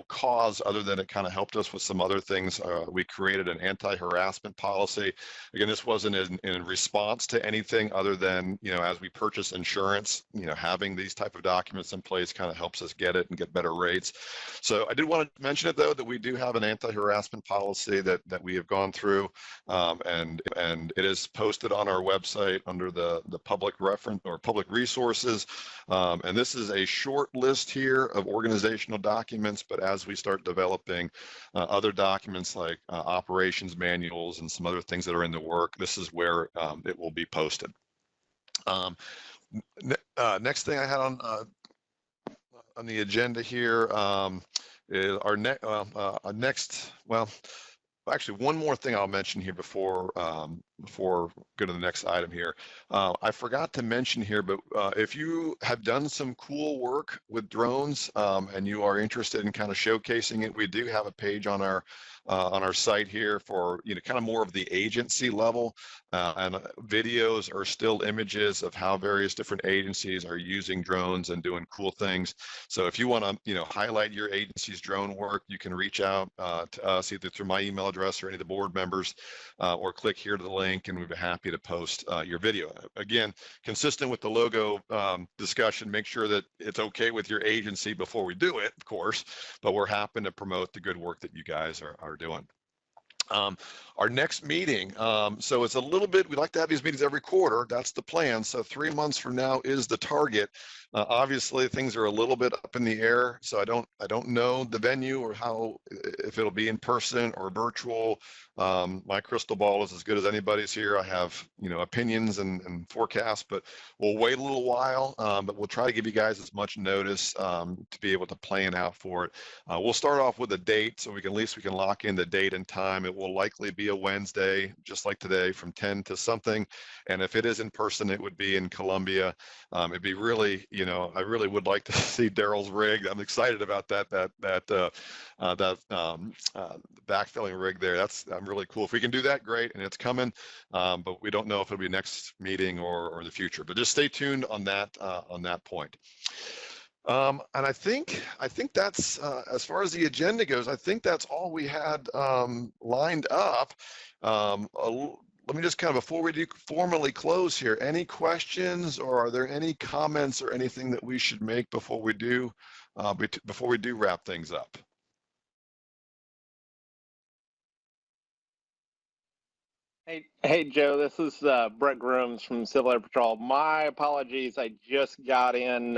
cause other than it kind of helped us with some other things, we created an anti-harassment policy. Again, this wasn't in response to anything other than, as we purchase insurance, having these type of documents in place kind of helps us get it and get better rates. So I did want to mention it, though, that we do have an anti-harassment policy that we have gone through, and it is posted on our website under the public reference or public resources. And this is a short list here of organizational documents, but as we start developing other documents like operations manuals and some other things that are in the work, this is where it will be posted. Next thing I had on the agenda here is our next, well, actually, one more thing I'll mention here before go to the next item here. I forgot to mention here, but if you have done some cool work with drones and you are interested in kind of showcasing it, we do have a page on our site here for kind of more of the agency level, and videos are still images of how various different agencies are using drones and doing cool things. So if you want to highlight your agency's drone work, you can reach out to us either through my email address or any of the board members, or click here to the link, and we'd be happy to post your video. Again, consistent with the logo discussion, make sure that it's okay with your agency before we do it, of course, but we're happy to promote the good work that you guys are doing. Our next meeting, so it's a little bit, we like to have these meetings every quarter. That's the plan. So 3 months from now is the target. Obviously, things are a little bit up in the air, so I don't know the venue or if it'll be in person or virtual. My crystal ball is as good as anybody's here. I have opinions and forecasts, but we'll wait a little while. But we'll try to give you guys as much notice to be able to plan out for it. We'll start off with a date, so at least we can lock in the date and time. It will likely be a Wednesday, just like today, from 10 to something. And if it is in person, it would be in Columbia. It'd be really, I really would like to see Daryl's rig. I'm excited about that backfilling rig there. I'm really cool. If we can do that, great, and it's coming. But we don't know if it'll be next meeting or the future. But just stay tuned on that point. And I think that's as far as the agenda goes. I think that's all we had lined up. Let me just kind of, before we do formally close here, any questions, or are there any comments or anything that we should make before we do wrap things up? Hey, Joe, this is Brett Grooms from Civil Air Patrol. My apologies. I just got in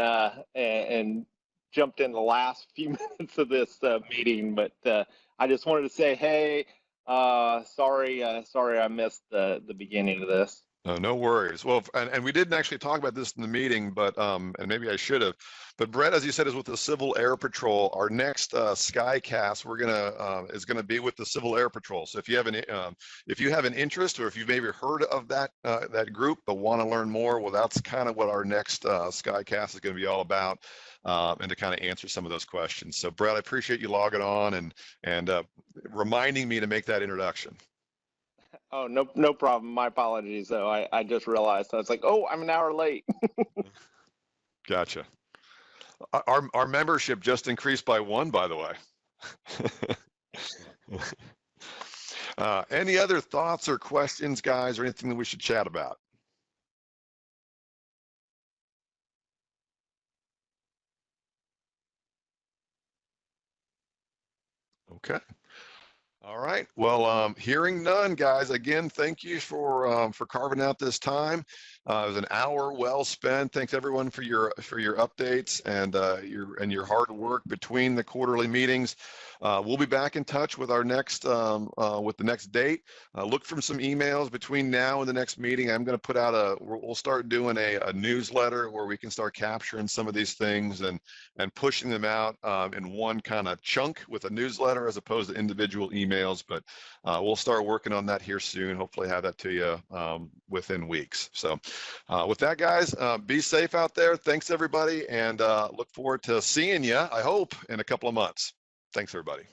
and jumped in the last few minutes of this meeting, but I just wanted to say, hey, sorry I missed the beginning of this. No worries. Well, and we didn't actually talk about this in the meeting, but and maybe I should have. But Brett, as you said, is with the Civil Air Patrol. Our next SCiCast is gonna be with the Civil Air Patrol. So if you have an interest, or if you've maybe heard of that group but want to learn more, well, that's kind of what our next SCiCast is going to be all about, and to kind of answer some of those questions. So Brett, I appreciate you logging on and reminding me to make that introduction. Oh, no problem. My apologies, though. I just realized. I was like, oh, I'm an hour late. Gotcha. Our membership just increased by 1, by the way. Any other thoughts or questions, guys, or anything that we should chat about? Okay. All right. Well, hearing none, guys, again, thank you for carving out this time. It was an hour well spent. Thanks everyone for your updates and your hard work between the quarterly meetings. We'll be back in touch with our next with the next date. Look for some emails between now and the next meeting. I'm going to put out we'll start doing a newsletter where we can start capturing some of these things and pushing them out in one kind of chunk with a newsletter as opposed to individual emails. But we'll start working on that here soon. Hopefully have that to you within weeks. So with that, guys, be safe out there. Thanks everybody, and look forward to seeing you, I hope, in a couple of months. Thanks everybody.